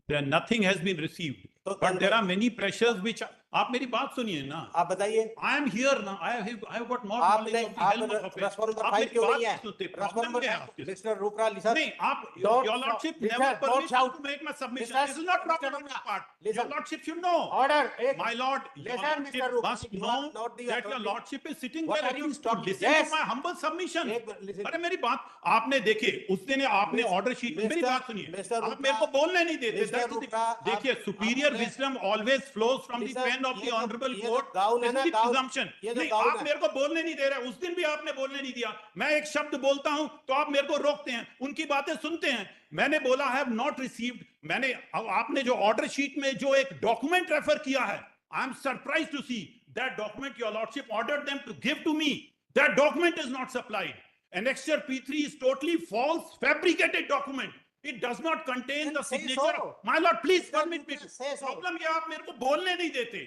Then nothing has been received. But there are many pressures which आप मेरी बात सुनिए ना. आप बताइए. I am here now. I have got more knowledge of the helm of affairs. आप मेरी बात नहीं सुनते. Problem क्या है आपके? Mr. Rupra, listen. नहीं, आप your lordship never permit to make my submission. This is not proper on your part. Your lordship should know. Order. My lord, your lordship must know that your lordship is sitting there ready to listen to my humble submission. अरे मेरी बात आपने देखे उस दिन आपने order sheet में मेरी बात सुनिए. आप मेरे को बोलने नहीं देते. देखिए, superior wisdom always flows from the pen of the honorable court. This is the presumption. नहीं, आप मेरे को बोलने नहीं दे रहे. उस दिन भी आपने बोलने नहीं दिया. मैं एक शब्द बोलता हूं तो आप मेरे को रोकते हैं, उनकी बातें सुनते हैं. मैंने बोला I have not received. मैंने आपने जो ऑर्डर शीट में जो एक डॉक्यूमेंट रेफर किया है, I am surprised to see that document your lordship ordered them to give to me. That document is not supplied. Annexure P3 is totally false, fabricated document. It does not contain the signature. My lord, please permit me. Problem ये आप मेरे को बोलने नहीं देते.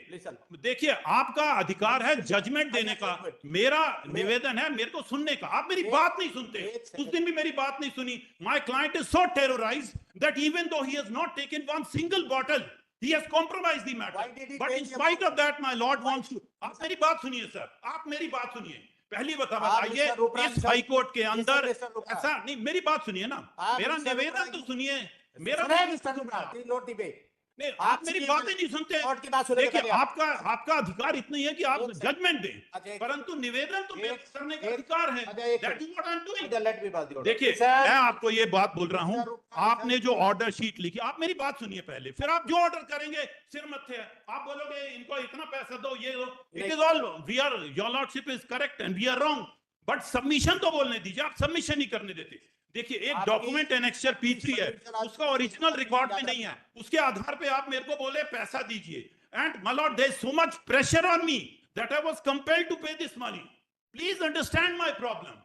देखिए, आपका अधिकार है जजमेंट देने का. मेरा निवेदन है मेरे को सुनने का. आप मेरी बात नहीं सुनते. उस दिन भी मेरी बात नहीं सुनी. My client is so terrorized that even though he has not taken one single bottle, he has compromised the matter. But in spite of that, my lord wants to. आप मेरी बात सुनिए सर. आप मेरी बात सुनिए. पहली बताइए इस हाई कोर्ट के अंदर ऐसा नहीं. मेरी बात सुनिए ना. मेरा निवेदन तो सुनिए. मेरा नहीं, आप मेरी बातें नहीं सुनते. देखिए, आपका अधिकार इतना ही है कि आप जजमेंट दें, परंतु निवेदन तो मेरे करने का अधिकार है. That is what I am doing. देखिए, मैं आपको ये बात बोल रहा हूं. आपने जो ऑर्डर शीट लिखी, आप मेरी बात सुनिए पहले, फिर आप जो ऑर्डर करेंगे सिर मत्थे है. आप बोलोगे इनको इतना पैसा दो, ये दो. It is all we are your lordship is correct and we are wrong. But submission तो बोलने दीजिए. आप सबमिशन ही करने देते. देखिए, एक डॉक्यूमेंट एनेक्सचर P3 है, उसका ओरिजिनल रिकॉर्ड में नहीं है. उसके आधार पे आप मेरे को बोले पैसा दीजिए. And my lord, there is so much pressure on me that I was compelled to pay this money. Please understand my problem.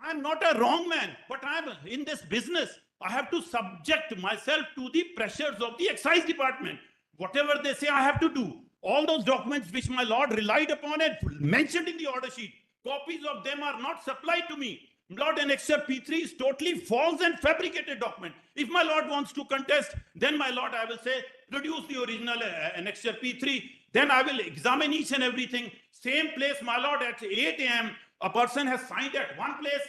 I am not a wrong man, but I am in this business. I have to subject myself to the pressures of the excise department. Whatever they say, I have to do. All those documents which my lord relied upon and mentioned in the order sheet, copies of them are not supplied to me. Lord, Annexure P3 is totally false and fabricated document. If my lord wants to contest, then my lord, I will say, produce the original Annexure P3. Then I will examine each and everything. Same place, my lord, at 8 a.m., a person has signed at one place,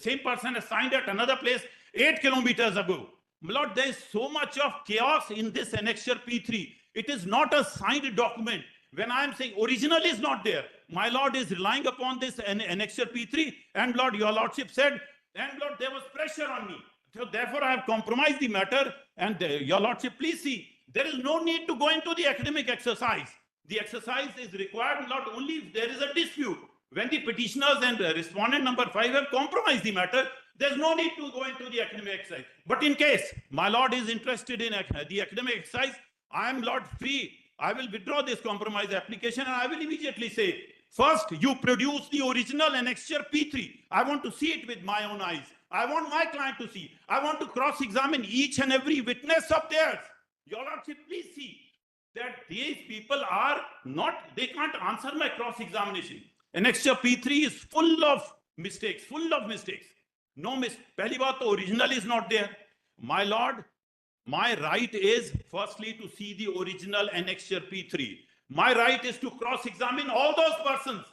same person has signed at another place 8 kilometers ago. My lord, there is so much of chaos in this Annexure P3. It is not a signed document. When I am saying original is not there, my lord is relying upon this Annexure P3, and lord, your lordship said, and lord, there was pressure on me. So therefore, I have compromised the matter, and your lordship, please see, there is no need to go into the academic exercise. The exercise is required, lord, only if there is a dispute. When the petitioners and respondent number 5 have compromised the matter, there's no need to go into the academic exercise. But in case my lord is interested in the academic exercise, I am lord free. I will withdraw this compromise application and I will immediately say, first, you produce the original Annexure P3. I want to see it with my own eyes. I want my client to see. I want to cross-examine each and every witness of theirs. Your lordship, please see that these people are not, they can't answer my cross-examination. Annexure P3 is full of mistakes, No pehli baat to original is not there. My lord, my right is firstly to see the original Annexure P3. My right is to cross-examine all those persons.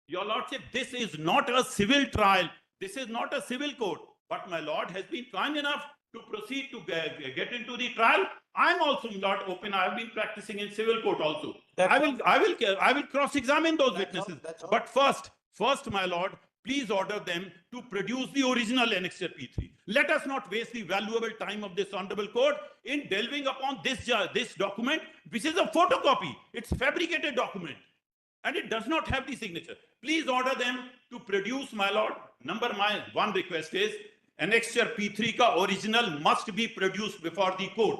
Your lordship, this is not a civil trial. This is not a civil court. But my lord has been kind enough to proceed to get into the trial. I'm also not open. I have been practicing in civil court also. I will cross-examine those witnesses. But first, my lord, please order them to produce the original Annexure P3. Let us not waste the valuable time of this honorable court in delving upon this document, which is a photocopy. It's a fabricated document, and it does not have the signature. Please order them to produce, my lord. My one request is, Annexure P3 ka original must be produced before the court.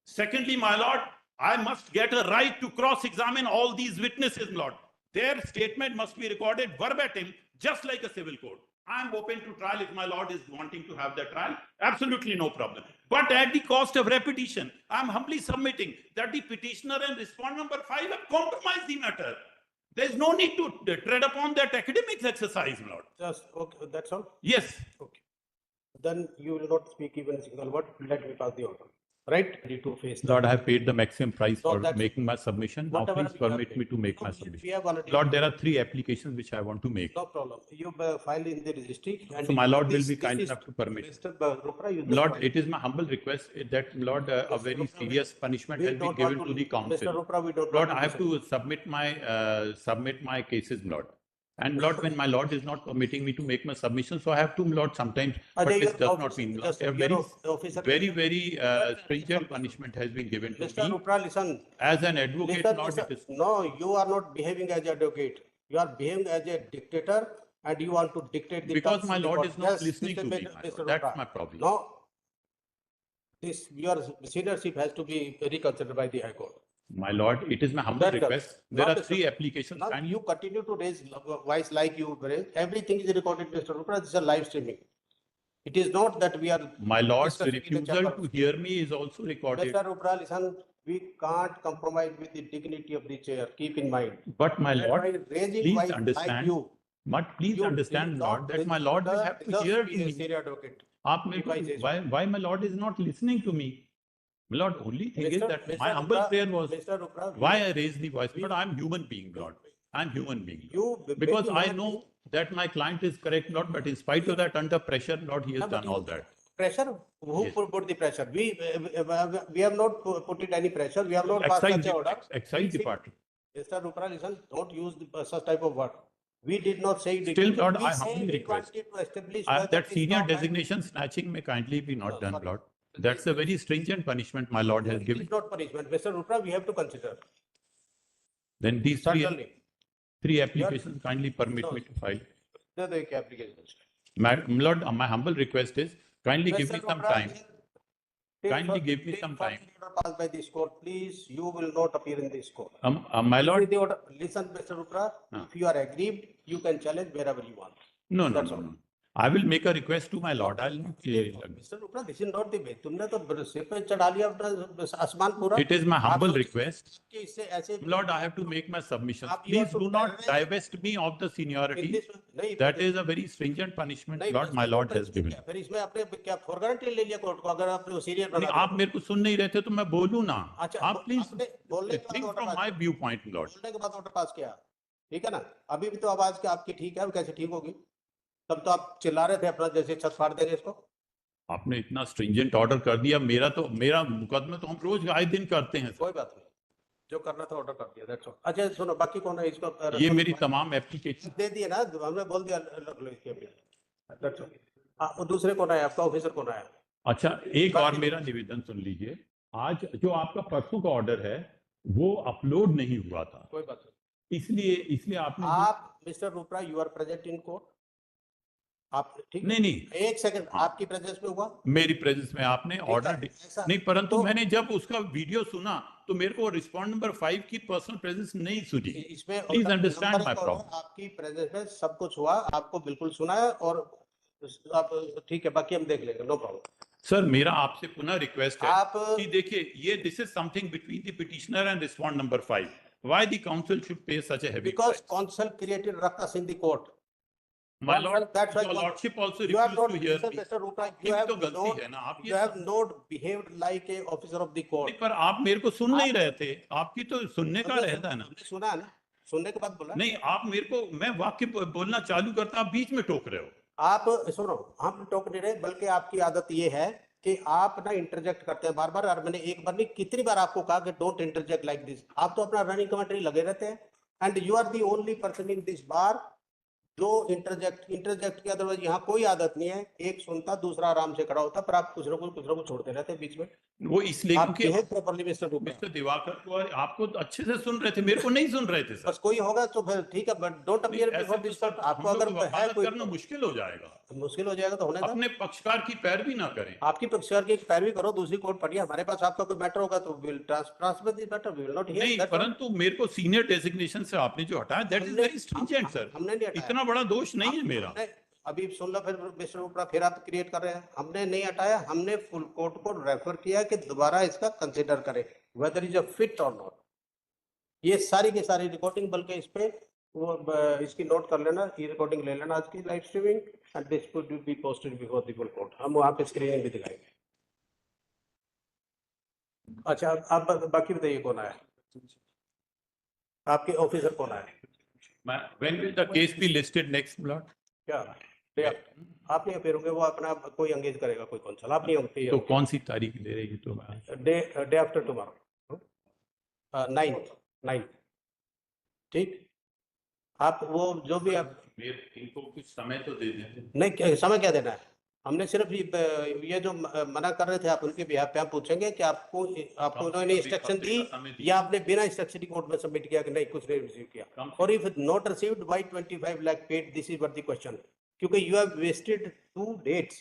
Secondly, my lord, I must get a right to cross-examine all these witnesses, lord. Their statement must be recorded verbatim, just like a civil court. I am open to trial if my lord is wanting to have the trial. Absolutely no problem. But at the cost of repetition, I am humbly submitting that the petitioner and respondent number 5 have compromised the matter. There is no need to tread upon that academics exercise, my lord. Just okay, that's all. Yes. Okay. then you will not speak even a single word. Let me pass the order. Right? Ready to face Lord, that. I have paid the maximum price No, for that's- making my submission. Now whatever please you have permit paid. me to make No, my we submission. have already. Lord, there are 3 applications which I want to make. No problem. You file in the registry. And So my Lord will this be kind is- enough to permit. Mr. Rupra, you Lord, file. it is my humble request that, Lord, a Mr. very Rupra, serious punishment we has been don't given want to the council. Mr. Rupra, we don't Lord, want I have to submit my cases, Lord. And Lord, when my Lord is not permitting me to make my submission, so I have to, Lord, sometimes, but this does not mean, Lord, a very stringent punishment has been given to Mr. me. Rupra, listen. As an advocate, Listen, Lord, listen. it is. No, you are not behaving as an advocate. You are behaving as a dictator, and you want to dictate the Because terms my of the Lord court. is not Yes, listening this to is me, Mr. Lord. Rupra. That's my problem. No, your seniorship has to be reconsidered by the High Court. My Lord, it is my humble request. There are 3 applications. Now you continue to raise voice like you raise. Everything is recorded, Mr. Rupra. This is a live streaming. It is not that we are. My Lord's refusal to hear me is also recorded. Mr. Rupra, listen, we can't compromise with the dignity of the chair. Keep in mind. But my Lord, please understand. Like you, But please understand, Lord, that my Lord will have to hear to me. Why my Lord is not listening to me? My Lord, only thing is that my humble prayer was why I raised the voice. But I'm human being, Lord. I'm human being. Because I know that my client is correct, Lord, but in spite of that, under pressure, Lord, he has done all that. Pressure? Who Yes. put the pressure? We have not put it any pressure. We have not passed such an order. Excise department. Mr. Rupra, listen, don't use such type of word. We did not say. Still, Lord, I humbly we request. wanted to establish That senior designation snatching may kindly be not done, Lord. That's a very stringent punishment my Lord has given. It is not punishment. Mr. Rupra, we have to consider. Then these 3 applications kindly permit me to file. The applications. My Lord, my humble request is kindly give me some time. Kindly give me some time. Passed by this court, please. You will not appear in this court. My Lord. Listen, Mr. Rupra, if you are aggrieved, you can challenge wherever you want. No. I will make a request to my Lord. I'll not. Mr. Rupra, this is not the way. तुमने तो सिर पे चढ़ा लिया अपना आसमान पूरा. It is my humble request. Lord, I have to make my submission. Please do not divest me of the seniority. That is a very stringent punishment, Lord, my Lord has given. फिर इसमें आपने क्या for granted ले लिया court को अगर आपने senior बना. आप मेरे को सुन नहीं रहे थे तो मैं बोलूं ना. अच्छा, आप please think from my viewpoint, Lord. बोलने के बाद ऑर्डर पास किया, ठीक है ना? अभी भी तो आवाज आपकी ठीक है, कैसे ठीक होगी? तब तो आप चिल्ला रहे थे अपना जैसे छत फाड़ देंगे इसको. आपने इतना स्ट्रिंजेंट ऑर्डर कर दिया. मेरा मुकदमे तो हम रोज आए दिन करते हैं. कोई बात नहीं, जो करना था ऑर्डर कर दिया. That's all. अच्छा सुनो, बाकी कौन है इसको? ये मेरी तमाम एप्लीकेशन दे दिए ना, हमने बोल दिया लग लो इसके. That's all. दूसरे कौन है आपका? ऑफिसर कौन है? अच्छा, एक और मेरा निवेदन सुन लीजिए. आज जो आपका परसों का ऑर्डर है वो अपलोड नहीं हुआ था. कोई बात नहीं. इसलिए आपने mister Rupra, you are present in court. आप ठीक नहीं एक सेकंड. आपकी प्रेजेंस में हुआ? मेरी प्रेजेंस में आपने ऑर्डर नहीं, परंतु मैंने जब उसका वीडियो सुना तो मेरे को रिस्पॉन्ड नंबर 5 की पर्सनल प्रेजेंस नहीं सुनी. इसमें प्लीज अंडरस्टैंड माय प्रॉब्लम. आपकी प्रेजेंस में सब कुछ हुआ, आपको बिल्कुल सुना है और आप ठीक है, बाकी हम देख लेंगे. No problem. सर, मेरा आपसे पुनः रिक्वेस्ट है कि देखिए, ये this is something between the petitioner and respond number 5. Why the council should pay such a heavy? Because council created ruckus in the court. My Lord, that's why your Lordship also refused to hear me. Mr. Rupra, you have not behaved like a officer of the court. पर आप मेरे को सुन नहीं रहे थे. आपकी तो सुनने का रहता है ना. सुना ना, सुनने के बाद बोला. नहीं, आप मेरे को, मैं वाक्य बोलना चालू करता, आप बीच में टोक रहे हो. आप सुनो, हम टोक नहीं रहे, बल्कि आपकी आदत ये है कि आप ना इंटरजेक्ट करते हैं बार बार. और मैंने एक बार नहीं, कितनी बार आपको कहा कि डोंट इंटरजेक्ट लाइक दिस. आप तो अपना रनिंग कमेंट्री लगे रहते हैं. And you are the only person in this bar जो इंटरजेक्ट की. अदरवाइज यहाँ कोई आदत नहीं है. एक सुनता, दूसरा आराम से खड़ा होता, पर आप कुछ ना कुछ छोड़ते रहते हैं बीच में. वो इसलिए क्योंकि प्रॉपर्ली मिस्टर दिवाकर को आपको अच्छे से सुन रहे थे, मेरे को नहीं सुन रहे थे. बस कोई होगा तो फिर ठीक है, but don't appear before this court. आपको अगर है कोई करना मुश्किल हो जाएगा. मुश्किल हो जाएगा तो होने दो. अपने पक्षकार की पैरवी ना करें. आपकी पक्षकार की पैरवी करो, दूसरी कोर्ट पढ़िए. हमारे पास आपका कोई मैटर होगा तो will transfer this matter. We will not hear. नहीं, परंतु मेरे को सीनियर डेजिग्नेशन से आपने जो हटाया, that is very stringent sir. हमने नहीं हटाया. इतना बड़ा दोष नहीं है मेरा. अभी सुन लो, फिर मिस्टर ऊपरा फिर आप क्रिएट कर रहे हैं. हमने नहीं हटाया. हमने फुल कोर्ट को रेफर किया कि दोबारा इसका कंसीडर करें वेदर इज अ फिट और नॉट. ये सारी की सारी रिकॉर्डिंग, बल्कि इस पे वो इसकी नोट कर लेना, ये रिकॉर्डिंग ले लेना आज की live streaming. and this could be posted before the full court. हम वहाँ पे स्क्रीनिंग भी दिखाएंगे. अच्छा, आप बाकी बताइए कौन आया, आपके ऑफिसर कौन आया? When will the case be listed next, Lord? क्या आप नहीं अपेयर होंगे, वो अपना कोई एंगेज करेगा, कोई कौंसल, आप नहीं होंगे. तो कौन सी तारीख दे रही है तो डे आफ्टर टुमारो, 9. ठीक, आप वो जो भी आप इनको कुछ समय तो दे दें. नहीं, समय क्या देना है? हमने सिर्फ ये जो मना कर रहे थे आप उनके बिहाफ पे आप पूछेंगे कि आपको उन्होंने इंस्ट्रक्शन दी या आपने बिना इंस्ट्रक्शन कोर्ट में सबमिट किया कि नहीं कुछ नहीं रिसीव किया. और if not received by 25 lakh paid, this is what the question. क्योंकि you have wasted 2 dates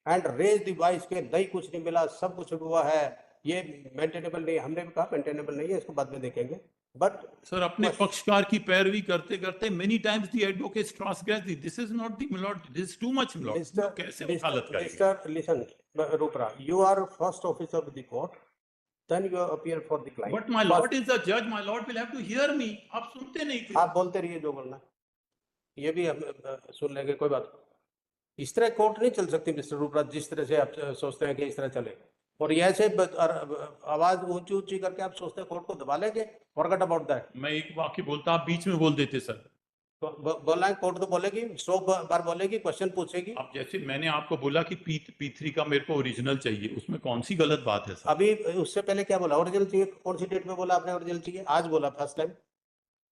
and raise the voice के नहीं कुछ नहीं मिला, सब कुछ हुआ है, ये मेंटेनेबल नहीं. हमने भी कहा मेंटेनेबल नहीं है, इसको बाद में देखेंगे. बट सर अपने पक्षकार की पैरवी करते करते many times the advocates transgress this. This is not the Lord, this is too much, Lord. कैसे वकालत करेंगे? Mr. Listen, Rupra, you are first officer of the court, then you appear for the client. But my Lord is the judge, my Lord will have to hear me. आप सुनते नहीं थे. आप बोलते रहिए जो बोलना, ये भी हम सुन लेंगे, कोई बात. इस तरह कोर्ट नहीं चल सकती मिस्टर रूपरा, जिस तरह से आप सोचते हैं कि इस तरह चले. और ये ऐसे आवाज ऊंची ऊंची करके आप सोचते हैं कोर्ट को दबा लेंगे. Forget about that. मैं एक वाक्य बोलता, आप बीच में बोल देते सर. बोलना है, कोर्ट तो बोलेगी, 100 बार बोलेगी, क्वेश्चन पूछेगी. अब जैसे मैंने आपको बोला कि P3 का मेरे को ओरिजिनल चाहिए, उसमें कौन सी गलत बात है सर? अभी उससे पहले क्या बोला? ओरिजिनल चाहिए. कौन सी डेट में बोला आपने ओरिजिनल चाहिए? आज बोला फर्स्ट टाइम.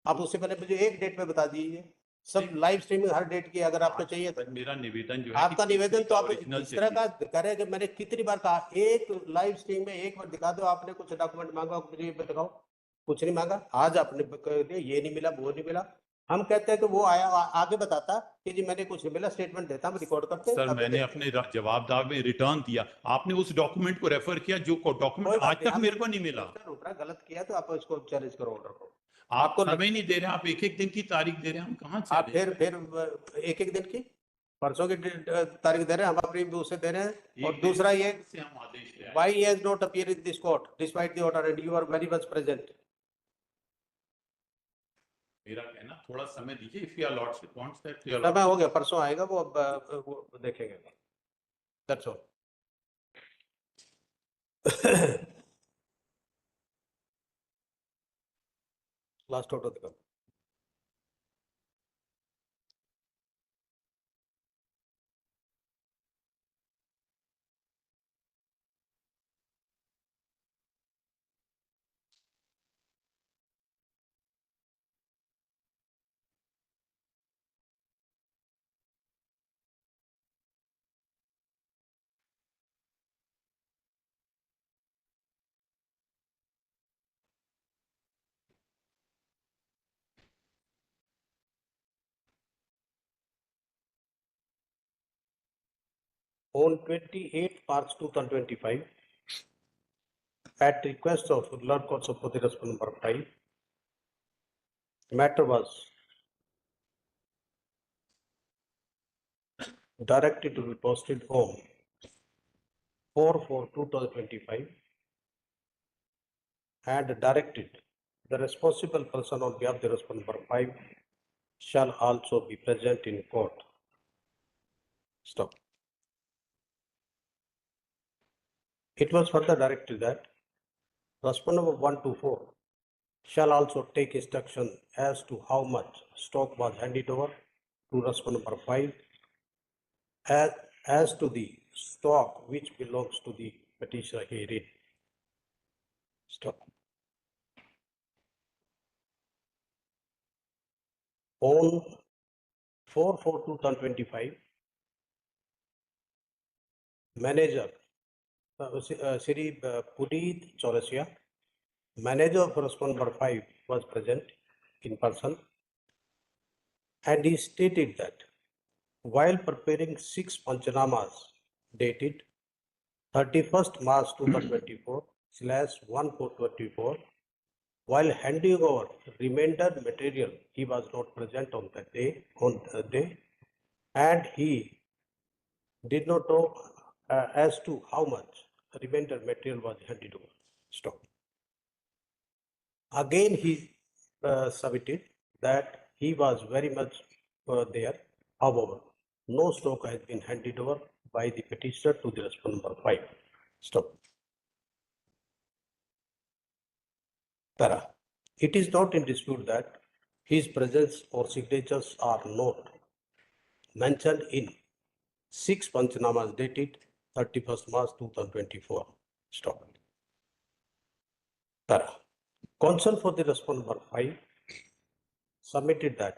आप उससे पहले मुझे एक डेट में बता दीजिए. सब लाइव स्ट्रीमिंग हर डेट की अगर आपको चाहिए तो. मेरा निवेदन जो है, आपका निवेदन तो आप इस तरह का करें कि मैंने कितनी बार कहा, एक लाइव स्ट्रीम में एक बार दिखा दो. आपने कुछ डॉक्यूमेंट मांगा, मुझे दिखाओ. कुछ नहीं मांगा. आज आपने ये नहीं मिला, वो नहीं मिला. हम कहते हैं कि वो आया आगे बताता कि जी मैंने कुछ नहीं मिला, स्टेटमेंट देता, हम रिकॉर्ड करते. सर मैंने अपने जवाब दाग में रिटर्न दिया, आपने उस डॉक्यूमेंट को रेफर किया जो डॉक्यूमेंट आज तक मेरे को नहीं मिला. गलत किया तो आप इसको चैलेंज करो, ऑर्डर को. आपको समय नहीं दे रहे, आप एक एक दिन की तारीख दे रहे हैं, हम कहाँ से? आप फिर एक एक दिन की, परसों की तारीख दे रहे हैं, हम अपनी उसे दे रहे हैं. और दूसरा ये, why he has not appeared in this court despite the order and you are very much present. मेरा कहना थोड़ा समय दीजिए. If your lordship wants that, समय हो गया, परसों आएगा वो देखेंगे. That's all. Last order दिखाओ. On 28 March 2025, at request of Lord Courts of Potheras number 5, matter was directed to be posted on 4/4/2025 and directed the responsible person on behalf of the respondent number 5 shall also be present in court. Stop. It was further directed that respondent number 1 to 4 shall also take instruction as to how much stock was handed over to respondent number 5 as to the stock which belongs to the petitioner herein. Stop. On 4/4/2025, manager Sri Puneet Chaurasia, manager of respondent number 5, was present in person, and he stated that while preparing 6 panchanamas dated 31st March 2024/1/4/24, while handing over remainder material, he was not present on that day, and he did not know as to how much remainder material was handed over. Stop. Again, he submitted that he was very much there. However, no stock has been handed over by the petitioner to the respondent number 5. Stop. Para. It is not in dispute that his presence or signatures are not mentioned in 6 Panchanamas dated 31st March 2024. Stop. Para. Counsel for the respondent number 5 submitted that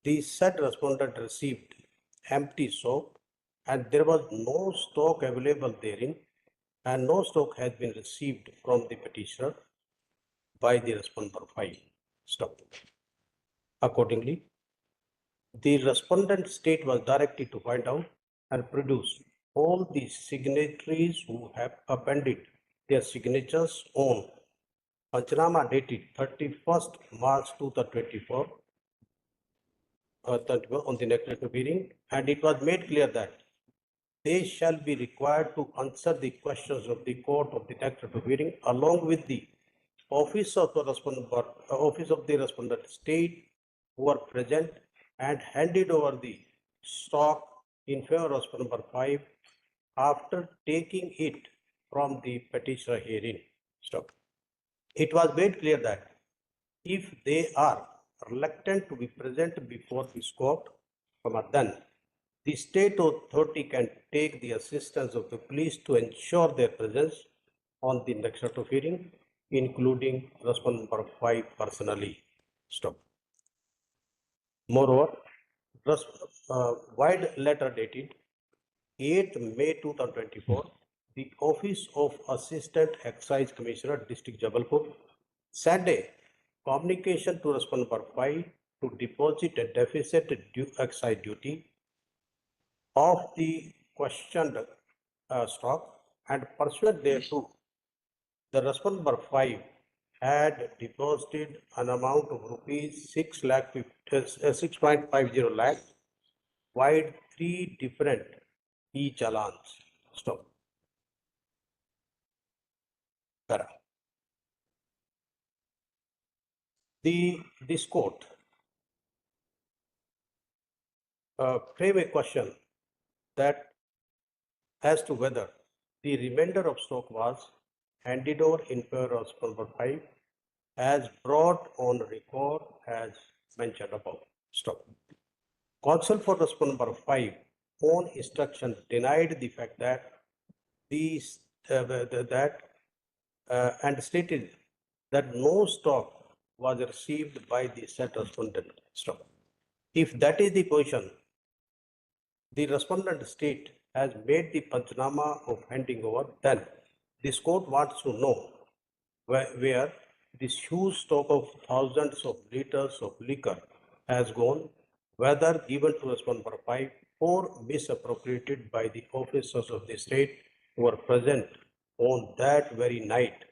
the said respondent received empty soap and there was no stock available therein and no stock has been received from the petitioner by the respondent number 5. Stop. Accordingly, the respondent state was directed to find out and produce all the signatories who have appended their signatures on Panchanama dated 31st March 2024 on the negative hearing, and it was made clear that they shall be required to answer the questions of the court of the negative hearing along with the office of the respondent state who are present and handed over the stock in favor of respondent number 5 after taking it from the petitioner herein. Stop. It was made clear that if they are reluctant to be present before this court, then the state authority can take the assistance of the police to ensure their presence on the next set of hearing, including respondent number 5 personally. Stop. Moreover, wide letter dated 8th May 2024, the Office of Assistant Excise Commissioner, District Jabalpur, sent a communication to respondent number 5 to deposit a deficit excise duty of the questioned stock, and pursuant thereto, the respondent number 5 had deposited an amount of rupees 6.50 lakh via 3 different e-challans. Stop. Para. This court frame a question that as to whether the remainder of stock was handed over in favor of respondent number 5 as brought on record as mentioned above. Stop. Counsel for respondent number 5 on instruction denied the fact that these and stated that no stock was received by the said respondent. Stop. If that is the position, the respondent state has made the Panchanama of handing over, then this court wants to know where this huge stock of thousands of liters of liquor has gone, whether given to respondent number 5 or misappropriated by the officers of the state who were present on that very night,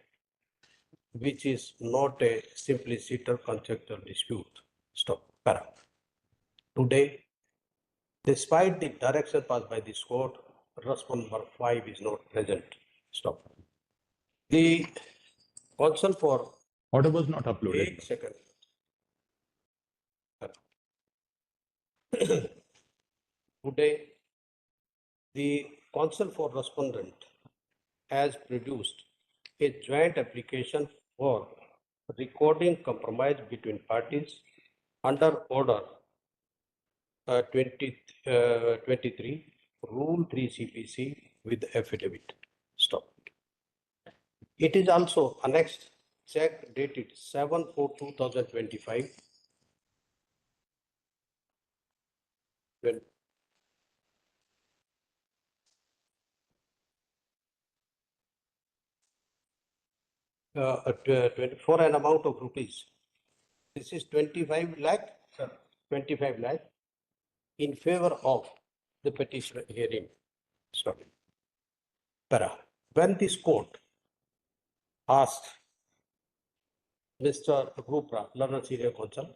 which is not a simplicity or contractual dispute. Stop. Para. Today, despite the direction passed by this court, respondent number 5 is not present. Stop. The counsel for Order was not uploaded. 8 seconds. Today, the counsel for respondent has produced a joint application for recording compromise between parties under order 23 rule 3 CPC with affidavit. Stop. It is also annexed check dated 7/4/2025 when for an amount of rupees. This is 25 lakh, sir, 25 lakh in favor of the petitioner herein. Stop. Para. When this court asked Mr. Rupra, learned senior counsel,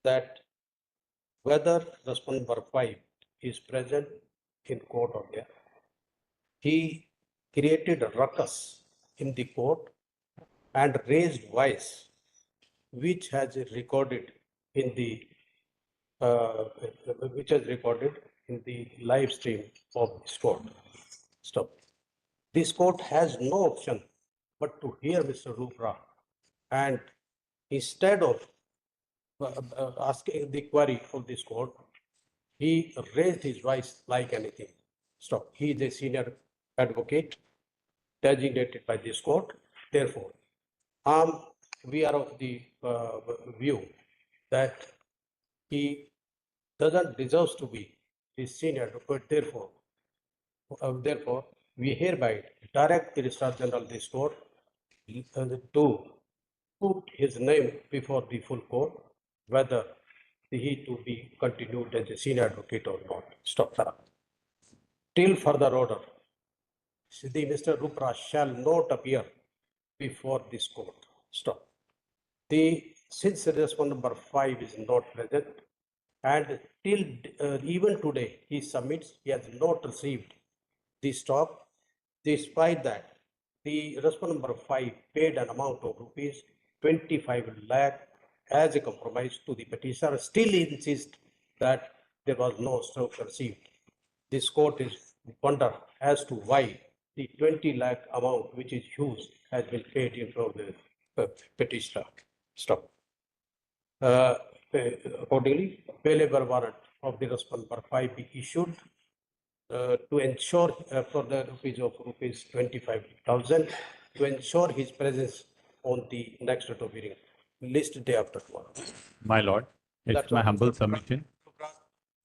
that whether respondent number 5 is present in court or there, he created a ruckus in the court and raised voice, which has recorded in the which is recorded in the live stream of this court. Stop. This court has no option but to hear Mr. Rupra, and instead of asking the query of this court, he raised his voice like anything. Stop. He is a senior advocate designated by this court. Therefore, we are of the view that he doesn't deserve to be the senior advocate. Therefore, we hereby direct the Registrar General of this court to put his name before the full court, whether he to be continued as a senior advocate or not. Stop. Till further order, the Mr. Rupra shall not appear before this court. Stop. Since respondent number 5 is not present, and till even today he submits, he has not received the stop. Despite that, the respondent number 5 paid an amount of rupees 25 lakh as a compromise to the petitioner, still insists that there was no stop received. This court is wonder as to why the 20 lakh amount, which is huge, has been paid in from the petitioner. Stop. Accordingly, bailable warrant of the respondent number 5 be issued to ensure for the rupees 25,000 to ensure his presence on the next date of hearing, list day after tomorrow. My lord, it's That's my all. humble submission.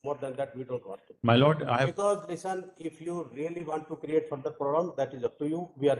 More than that, we don't want to. My lord, I have Because listen, if you really want to create further problem, that is up to you. We are